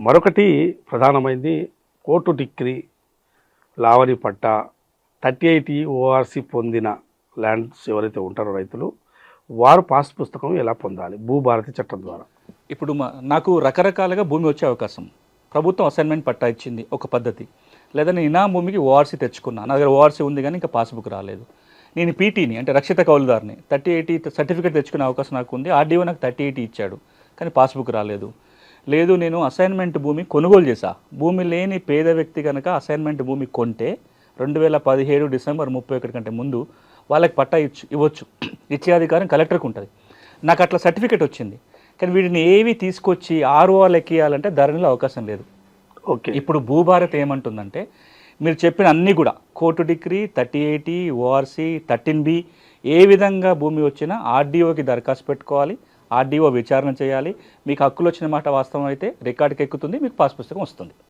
మరొకటి ప్రధానమైంది court degree Lavani పట్టా 38 ORC పొందిన ల్యాండ్స్ ఎవరైతే ఉంటారో రైతులు వారు పాస్ పుస్తకం ఎలా పొందాలి భూభారతి చట్టం ద్వారా. ఇప్పుడు నాకు రకరకాలుగా భూమి వచ్చే అవకాశం. ప్రభుత్వం అసైన్మెంట్ పట్టా ఇచ్చింది ఒక పద్ధతి, లేదా నేను ఇనాం భూమికి ఓఆర్సీ తెచ్చుకున్నా, నా దగ్గర ఓఆర్సీ ఉంది కానీ ఇంకా పాస్బుక్ రాలేదు. నేను పీటీని అంటే రక్షిత కౌలుదారిని 38 సర్టిఫికేట్ తెచ్చుకునే అవకాశం నాకు ఉంది. ఆర్డీఓ నాకు 38 ఇచ్చాడు కానీ పాస్బుక్ రాలేదు. లేదు నేను అసైన్మెంట్ భూమి కొనుగోలు చేశా, భూమి లేని పేద వ్యక్తి కనుక అసైన్మెంట్ భూమి కొంటే 2017 డిసెంబర్ 31 కంటే ముందు వాళ్ళకి పట్టా ఇవ్వచ్చు, ఇచ్చే అధికారం కలెక్టర్కి ఉంటుంది. నాకు అట్లా సర్టిఫికేట్ వచ్చింది కానీ వీటిని ఏవి తీసుకొచ్చి ఆర్ఓఆర్ ఎక్కియాలంటే ధరణిలో అవకాశం లేదు. ఓకే, ఇప్పుడు భూభారత్ ఏమంటుందంటే మీరు చెప్పిన అన్నీ కూడా కోర్టు డిగ్రీ 38 ఓఆర్సీ 13B ఏ విధంగా భూమి వచ్చినా ఆర్డీఓకి దరఖాస్తు పెట్టుకోవాలి, ఆర్డీఓ విచారణ చేయాలి. మీకు హక్కులు వచ్చిన మాట వాస్తవం అయితే రికార్డుకి ఎక్కుతుంది, మీకు పాస్ పుస్తకం వస్తుంది.